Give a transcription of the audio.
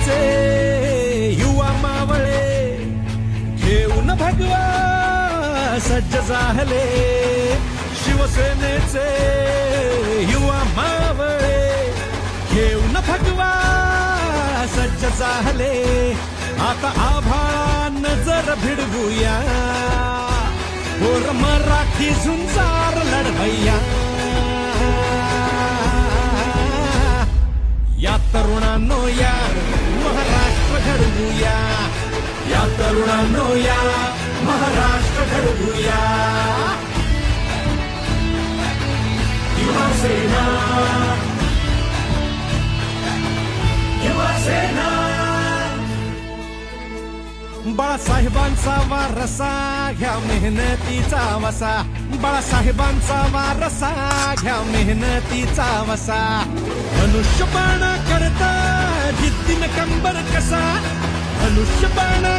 शिवसेनेचे युवा मावळे घेऊन भगवा सज्ज झाले. शिवसेनेचे युवा मावळे घेऊन भगवा सज्ज झाले. आता आभाळान जर भिडवूया पोर मराठी झुंजार लढवैया. या तरुणांनो या महाराष्ट्र घडवूया. या तरुणांनो या महाराष्ट्र घडवूया. युवा सेना, युवा सेना. बाळासाहेबांचा वारसा घ्या मेहनतीचा वसा. बाळासाहेबांचा वारसा घ्या मेहनतीचा वसा. मनुष्यपणा करता जिद्दीन कंबर कसा. मनुष्यपणा